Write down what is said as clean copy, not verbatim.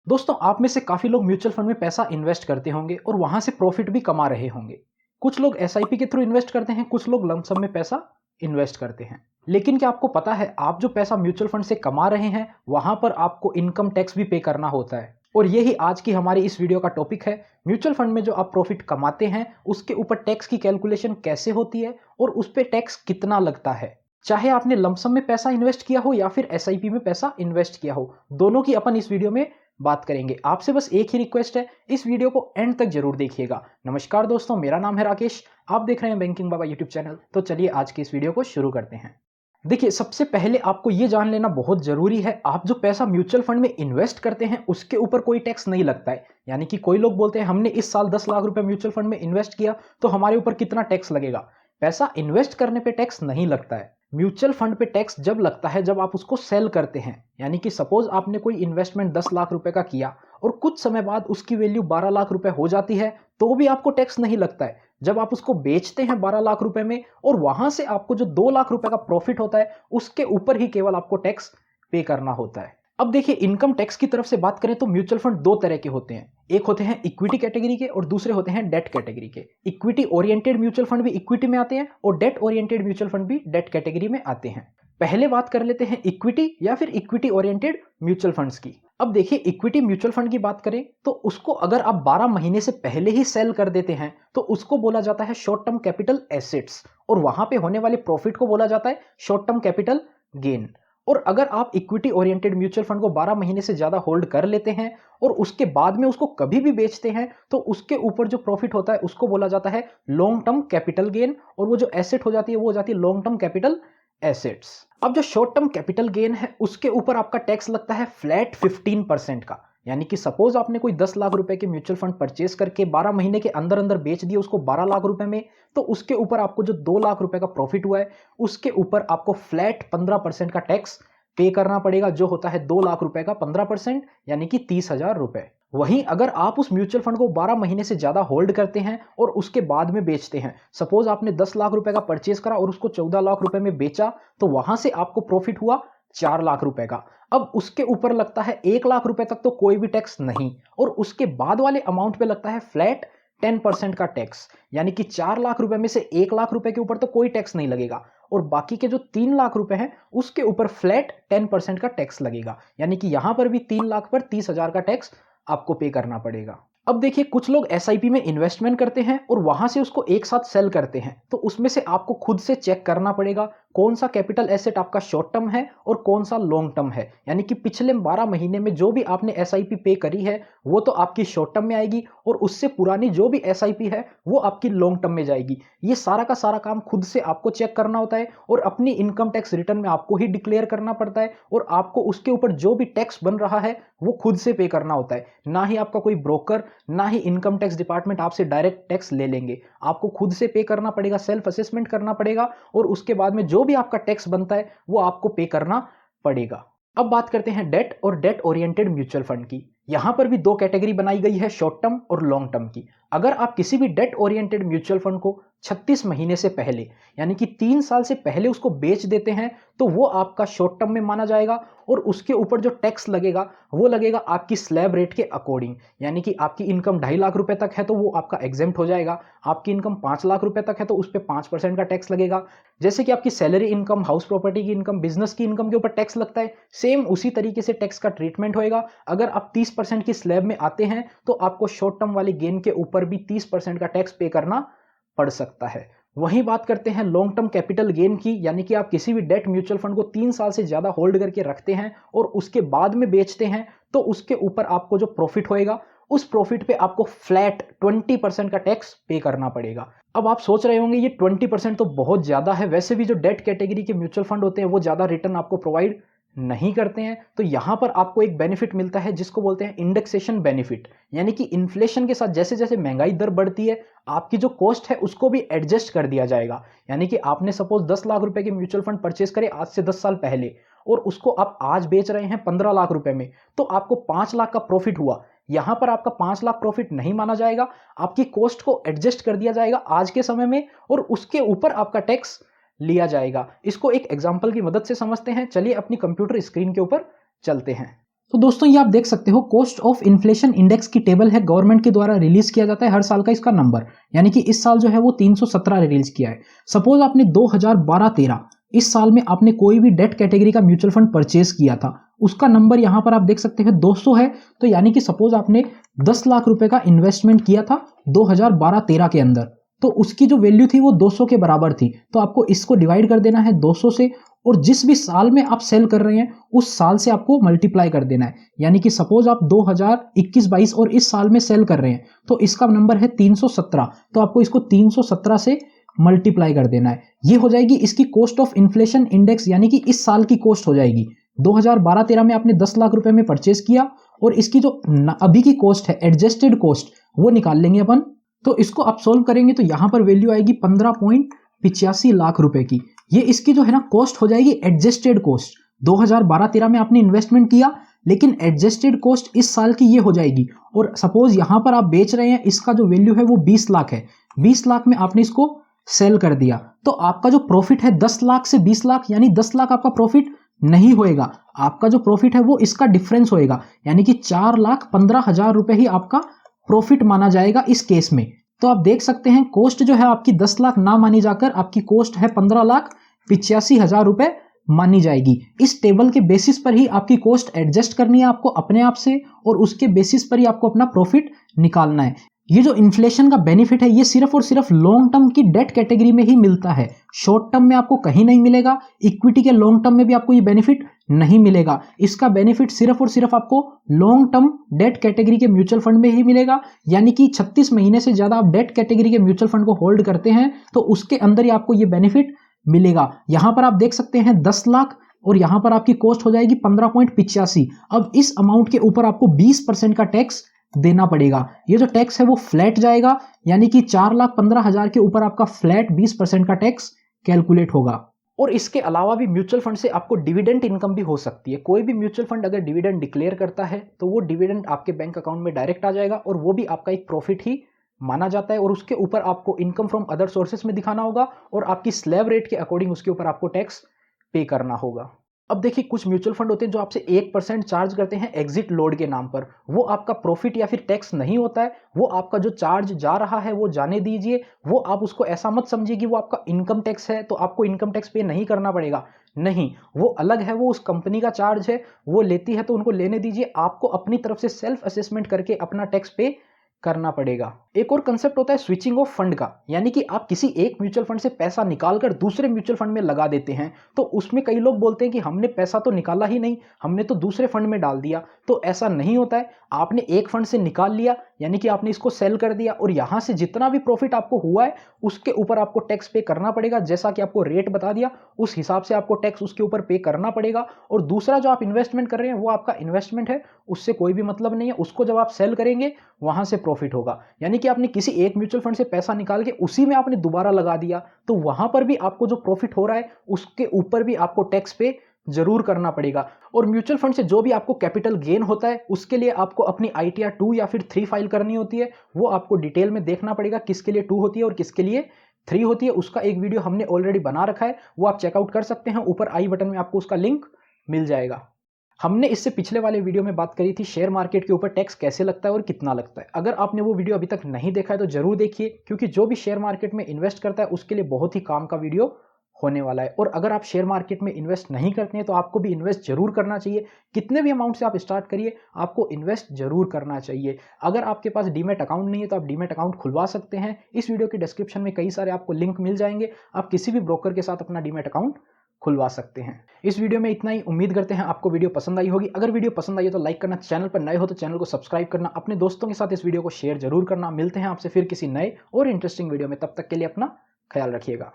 दोस्तों, आप में से काफ़ी लोग म्यूचुअल फंड में पैसा इन्वेस्ट करते होंगे और वहाँ से प्रॉफिट भी कमा रहे होंगे। कुछ लोग एसआईपी के थ्रू इन्वेस्ट करते हैं, कुछ लोग लमसम में पैसा इन्वेस्ट करते हैं। लेकिन क्या आपको पता है, आप जो पैसा म्यूचुअल फंड से कमा रहे हैं, वहाँ पर आपको इनकम टैक्स भी पे करना होता है। और यही आज की हमारी इस वीडियो का टॉपिक है। म्यूचुअल फंड में जो आप प्रॉफिट कमाते हैं, उसके ऊपर टैक्स की कैलकुलेशन कैसे होती है और उस पर टैक्स कितना लगता है। चाहे आपने लमसम में पैसा इन्वेस्ट किया हो या फिर एसआईपी में पैसा इन्वेस्ट किया हो, दोनों की अपन इस वीडियो में बात करेंगे। आपसे बस एक ही रिक्वेस्ट है, इस वीडियो को एंड तक जरूर देखिएगा। नमस्कार दोस्तों, मेरा नाम है राकेश, आप देख रहे हैं बैंकिंग बाबा यूट्यूब चैनल। तो चलिए आज की इस वीडियो को शुरू करते हैं। देखिए, सबसे पहले आपको यह जान लेना बहुत जरूरी है, आप जो पैसा म्यूचुअल फंड में इन्वेस्ट करते हैं उसके ऊपर कोई टैक्स नहीं लगता है। यानी कि कोई लोग बोलते हैं हमने इस साल 10 लाख रुपए म्यूचुअल फंड में इन्वेस्ट किया तो हमारे ऊपर कितना टैक्स लगेगा। पैसा इन्वेस्ट करने पे टैक्स नहीं लगता है। म्यूचुअल फंड पे टैक्स जब लगता है जब आप उसको सेल करते हैं। यानी कि सपोज आपने कोई इन्वेस्टमेंट 10 लाख रुपए का किया और कुछ समय बाद उसकी वैल्यू 12 लाख रुपए हो जाती है, तो भी आपको टैक्स नहीं लगता है। जब आप उसको बेचते हैं 12 लाख रुपए में और वहां से आपको जो 2 लाख रुपए का प्रॉफिट होता है, उसके ऊपर ही केवल आपको टैक्स पे करना होता है। अब देखिए, इनकम टैक्स की तरफ से बात करें तो म्यूचुअल फंड दो तरह के होते हैं। एक होते हैं इक्विटी कैटेगरी के और दूसरे होते हैं डेट कैटेगरी के। इक्विटी ओरिएंटेड म्यूचुअल फंड भी इक्विटी में आते हैं और डेट ओरिएंटेड म्यूचुअल फंड भी डेट कैटेगरी में आते हैं। पहले बात कर लेते हैं इक्विटी या फिर इक्विटी ओरिएंटेड म्यूचुअल फंड्स की। अब देखिए, इक्विटी म्यूचुअल फंड की बात करें तो उसको अगर आप 12 महीने से पहले ही सेल कर देते हैं तो उसको बोला जाता है शॉर्ट टर्म कैपिटल एसेट्स, और वहां पे होने वाले प्रॉफिट को बोला जाता है शॉर्ट टर्म कैपिटल गेन। और अगर आप इक्विटी ओरिएंटेड म्यूचुअल फंड को 12 महीने से ज्यादा होल्ड कर लेते हैं और उसके बाद में उसको कभी भी बेचते हैं, तो उसके ऊपर जो प्रॉफिट होता है उसको बोला जाता है लॉन्ग टर्म कैपिटल गेन, और वो जो एसेट हो जाती है वो हो जाती है लॉन्ग टर्म कैपिटल एसेट्स। अब जो शॉर्ट टर्म कैपिटल गेन है उसके ऊपर आपका टैक्स लगता है फ्लैट 15% का। यानी कि सपोज आपने कोई 10 लाख रुपए के म्यूचुअल फंड परचेस करके 12 महीने के अंदर अंदर बेच दिए उसको 12 लाख रुपए में, तो उसके ऊपर आपको जो 2 लाख रुपए का प्रॉफिट हुआ है उसके ऊपर आपको फ्लैट 15% का टैक्स पे करना पड़ेगा, जो होता है 2 लाख रुपए का 15%, यानी कि 30,000 रुपए। वहीं अगर आप उस म्यूचुअल फंड को 12 महीने से ज्यादा होल्ड करते हैं और उसके बाद में बेचते हैं, सपोज आपने 10 लाख रुपए का परचेस करा और उसको 14 लाख रुपए में बेचा, तो वहां से आपको प्रॉफिट हुआ 4 लाख रुपए का। अब उसके ऊपर लगता है 1 लाख रुपए तक तो कोई भी टैक्स नहीं, और उसके बाद वाले अमाउंट पे लगता है फ्लैट 10% का टैक्स। यानी कि 4 लाख रुपए में से 1 लाख रुपए के ऊपर तो कोई टैक्स नहीं लगेगा, और बाकी के जो 3 लाख रुपए हैं उसके ऊपर फ्लैट 10% का टैक्स लगेगा। यानी कि यहां पर भी 3 लाख पर 30,000 का टैक्स आपको पे करना पड़ेगा। अब देखिए, कुछ लोग एसआईपी में इन्वेस्टमेंट करते हैं और वहां से उसको एक साथ सेल करते हैं, तो उसमें से आपको खुद से चेक करना पड़ेगा कौन सा कैपिटल एसेट आपका शॉर्ट टर्म है और कौन सा लॉन्ग टर्म है। यानी कि पिछले 12 महीने में जो भी आपने एसआईपी पे करी है वो तो आपकी शॉर्ट टर्म में आएगी, और उससे पुरानी जो भी एसआईपी है वो आपकी लॉन्ग टर्म में जाएगी। ये सारा का सारा काम खुद से आपको चेक करना होता है, और अपनी इनकम टैक्स रिटर्न में आपको ही डिक्लेयर करना पड़ता है, और आपको उसके ऊपर जो भी टैक्स बन रहा है वो खुद से पे करना होता है। ना ही आपका कोई ब्रोकर, ना ही इनकम टैक्स डिपार्टमेंट आपसे डायरेक्ट टैक्स ले लेंगे। आपको खुद से पे करना पड़ेगा, सेल्फ असेसमेंट करना पड़ेगा, और उसके बाद में जो भी आपका टैक्स बनता है वो आपको पे करना पड़ेगा। अब बात करते हैं डेट और डेट ओरिएंटेड म्यूचुअल फंड की। यहां पर भी दो कैटेगरी बनाई गई है, शॉर्ट टर्म और लॉन्ग टर्म की। अगर आप किसी भी डेट ओरिएंटेड म्यूचुअल फंड को 36 महीने से पहले, यानी कि 3 साल से पहले उसको बेच देते हैं, तो वो आपका शॉर्ट टर्म में माना जाएगा, और उसके ऊपर जो टैक्स लगेगा वो लगेगा आपकी स्लैब रेट के अकॉर्डिंग। यानी कि आपकी इनकम 2.5 लाख रुपए तक है तो वो आपका एग्जेम्प्ट हो जाएगा। आपकी इनकम 5 लाख रुपए तक है तो उस पर 5% का टैक्स लगेगा। जैसे कि आपकी सैलरी इनकम, हाउस प्रॉपर्टी की इनकम, बिजनेस की इनकम के ऊपर टैक्स लगता है, सेम उसी तरीके से टैक्स का ट्रीटमेंट होएगा। अगर आप 30% की स्लैब में आते हैं तो आपको शॉर्ट टर्म वाले गेन के ऊपर भी 30% का टैक्स पे करना पड़ सकता है। वहीं बात करते हैं लॉन्ग टर्म कैपिटल गेन की, यानी कि आप किसी भी डेट म्यूचुअल फंड को 3 साल से ज्यादा होल्ड करके रखते हैं और उसके बाद में बेचते हैं, तो उसके ऊपर आपको जो प्रॉफिट होएगा उस प्रॉफिट पे आपको फ्लैट 20% का टैक्स पे करना पड़ेगा। अब आप सोच रहे होंगे ये 20% तो बहुत ज्यादा है, वैसे भी जो डेट कैटेगरी के म्यूचुअल फंड होते हैं वो ज्यादा रिटर्न आपको प्रोवाइड नहीं करते हैं। तो यहां पर आपको एक बेनिफिट मिलता है जिसको बोलते हैं इंडेक्सेशन बेनिफिट। यानी कि इन्फ्लेशन के साथ जैसे जैसे महंगाई दर बढ़ती है, आपकी जो कॉस्ट है उसको भी एडजस्ट कर दिया जाएगा। यानी कि आपने सपोज 10 लाख रुपए के म्यूचुअल फंड परचेस करे आज से 10 साल पहले, और उसको आप आज बेच रहे हैं 15 लाख रुपए में, तो आपको 5 लाख का प्रॉफिट हुआ। यहां पर आपका 5 लाख प्रॉफिट नहीं माना जाएगा, आपकी कॉस्ट को एडजस्ट कर दिया जाएगा आज के समय में, और उसके ऊपर आपका टैक्स लिया जाएगा। इसको एक एग्जांपल की मदद से समझते हैं। चलिए अपनी कंप्यूटर स्क्रीन के ऊपर चलते हैं। तो दोस्तों ये आप देख सकते हो कॉस्ट ऑफ इन्फ्लेशन इंडेक्स की टेबल है, गवर्नमेंट के द्वारा रिलीज किया जाता है हर साल का इसका नंबर, यानी कि इस साल जो है वो 317 रिलीज किया है। सपोज आपने 2012-13 इस साल में आपने कोई भी डेट कैटेगरी का म्यूचुअल फंड परचेज किया था, उसका नंबर यहां पर आप देख सकते हैं 200 है। तो यानी कि सपोज आपने 10 लाख रुपए का इन्वेस्टमेंट किया था 2012-13 के अंदर, तो उसकी जो वैल्यू थी वो 200 के बराबर थी। तो आपको इसको डिवाइड कर देना है 200 से, और जिस भी साल में आप सेल कर रहे हैं उस साल से आपको मल्टीप्लाई कर देना है। यानी कि सपोज आप 2021-22 और इस साल में सेल कर रहे हैं तो इसका नंबर है 317, तो आपको इसको 317 से मल्टीप्लाई कर देना है। ये हो जाएगी इसकी कॉस्ट ऑफ इन्फ्लेशन इंडेक्स, यानी कि इस साल की कॉस्ट हो जाएगी। 2012-13 में आपने 10 लाख रुपए में परचेज किया और इसकी जो अभी की कॉस्ट है एडजस्टेड कॉस्ट वो निकाल लेंगे अपन। तो इसको आप सोल्व करेंगे तो यहां पर वैल्यू आएगी 15.85 लाख रुपए की। ये इसकी जो है ना कॉस्ट हो जाएगी एडजस्टेड कॉस्ट। 2012-13 में आपने इन्वेस्टमेंट किया लेकिन एडजस्टेड कॉस्ट इस साल की ये हो जाएगी। और सपोज यहां पर आप बेच रहे हैं, इसका जो वैल्यू है वो 20 लाख है, 20 लाख में आपने इसको सेल कर दिया, तो आपका जो प्रॉफिट है 10 लाख से 20 लाख, यानी 10 लाख आपका प्रॉफिट नहीं होएगा। आपका जो प्रॉफिट है वो इसका डिफरेंस होएगा, यानी कि 4,15,000 रुपए ही आपका प्रॉफिट माना जाएगा इस केस में। तो आप देख सकते हैं कॉस्ट जो है आपकी 10 लाख ना मानी जाकर आपकी कॉस्ट है 15,85,000 रुपए मानी जाएगी। इस टेबल के बेसिस पर ही आपकी कॉस्ट एडजस्ट करनी है आपको अपने आप से, और उसके बेसिस पर ही आपको अपना प्रॉफिट निकालना है। ये जो इन्फ्लेशन का बेनिफिट है ये सिर्फ और सिर्फ लॉन्ग टर्म की डेट कैटेगरी में ही मिलता है, शॉर्ट टर्म में आपको कहीं नहीं मिलेगा। इक्विटी के लॉन्ग टर्म में भी आपको ये बेनिफिट नहीं मिलेगा। इसका बेनिफिट सिर्फ और सिर्फ आपको लॉन्ग टर्म डेट कैटेगरी के म्यूचुअल फंड में ही मिलेगा, यानी कि 36 महीने से ज्यादा आप डेट कैटेगरी के म्यूचुअल फंड को होल्ड करते हैं तो उसके अंदर ही आपको ये बेनिफिट मिलेगा। यहां पर आप देख सकते हैं 10 लाख और यहां पर आपकी कॉस्ट हो जाएगी 15.85। अब इस अमाउंट के ऊपर आपको 20% का टैक्स देना पड़ेगा। ये जो टैक्स है वो फ्लैट जाएगा, यानी कि 4,15,000 के ऊपर आपका फ्लैट 20% का टैक्स कैलकुलेट होगा। और इसके अलावा भी म्यूचुअल फंड से आपको डिविडेंड इनकम भी हो सकती है। कोई भी म्यूचुअल फंड अगर डिविडेंड डिक्लेयर करता है तो वो डिविडेंड आपके बैंक अकाउंट में डायरेक्ट आ जाएगा और वो भी आपका एक प्रॉफिट ही माना जाता है, और उसके ऊपर आपको इनकम फ्रॉम अदर सोर्सेस में दिखाना होगा और आपकी स्लैब रेट के अकॉर्डिंग उसके ऊपर आपको टैक्स पे करना होगा। अब देखिए कुछ म्यूचुअल फंड होते हैं जो आपसे 1% चार्ज करते हैं एग्जिट लोड के नाम पर, वो आपका प्रॉफिट या फिर टैक्स नहीं होता है। वो आपका जो चार्ज जा रहा है वो जाने दीजिए, वो आप उसको ऐसा मत समझिए कि वो आपका इनकम टैक्स है तो आपको इनकम टैक्स पे नहीं करना पड़ेगा। नहीं, वो अलग है, वो उस कंपनी का चार्ज है, वो लेती है तो उनको लेने दीजिए। आपको अपनी तरफ से सेल्फ असेसमेंट करके अपना टैक्स पे करना पड़ेगा। एक और कंसेप्ट होता है स्विचिंग ऑफ फंड का, यानी कि आप किसी एक म्यूचुअल फंड से पैसा निकालकर दूसरे म्यूचुअल फंड में लगा देते हैं। तो उसमें कई लोग बोलते हैं कि हमने पैसा तो निकाला ही नहीं, हमने तो दूसरे फंड में डाल दिया। तो ऐसा नहीं होता है। आपने एक फंड से निकाल लिया यानी कि आपने इसको सेल कर दिया और यहां से जितना भी प्रॉफिट आपको हुआ है उसके ऊपर आपको टैक्स पे करना पड़ेगा। जैसा कि आपको रेट बता दिया उस हिसाब से आपको टैक्स उसके ऊपर पे करना पड़ेगा। और दूसरा जो आप इन्वेस्टमेंट कर रहे हैं वो आपका इन्वेस्टमेंट है, उससे कोई भी मतलब नहीं है। उसको जब आप सेल करेंगे वहां से प्रॉफिट होगा। यानी कि आपने किसी एक म्यूचुअल फंड से पैसा निकाल के उसी में आपने दोबारा लगा दिया तो वहां पर भी आपको जो प्रॉफिट हो रहा है उसके ऊपर भी आपको टैक्स पे जरूर करना पड़ेगा। और म्यूचुअल फंड से जो भी आपको कैपिटल गेन होता है उसके लिए आपको अपनी ITR 2 या फिर 3 फाइल करनी होती है। वो आपको डिटेल में देखना पड़ेगा किसके लिए 2 होती है और किसके लिए 3 होती है। उसका एक वीडियो हमने ऑलरेडी बना रखा है, वो आप चेकआउट कर सकते हैं। ऊपर आई बटन में आपको उसका लिंक मिल जाएगा। हमने इससे पिछले वाले वीडियो में बात करी थी शेयर मार्केट के ऊपर टैक्स कैसे लगता है और कितना लगता है। अगर आपने वो वीडियो अभी तक नहीं देखा है तो जरूर देखिए, क्योंकि जो भी शेयर मार्केट में इन्वेस्ट करता है उसके लिए बहुत ही काम का वीडियो होने वाला है। और अगर आप शेयर मार्केट में इन्वेस्ट नहीं करते हैं तो आपको भी इन्वेस्ट जरूर करना चाहिए। कितने भी अमाउंट से आप स्टार्ट करिए, आपको इन्वेस्ट जरूर करना चाहिए। अगर आपके पास डीमैट अकाउंट नहीं है तो आप डीमैट अकाउंट खुलवा सकते हैं। इस वीडियो के डिस्क्रिप्शन में कई सारे आपको लिंक मिल जाएंगे, आप किसी भी ब्रोकर के साथ अपना डीमैट अकाउंट खुलवा सकते हैं। इस वीडियो में इतना ही। उम्मीद करते हैं आपको वीडियो पसंद आई होगी। अगर वीडियो पसंद आई हो तो लाइक करना, चैनल पर नए हो तो चैनल को सब्सक्राइब करना, अपने दोस्तों के साथ इस वीडियो को शेयर जरूर करना। मिलते हैं आपसे फिर किसी नए और इंटरेस्टिंग वीडियो में, तब तक के लिए अपना ख्याल रखिएगा।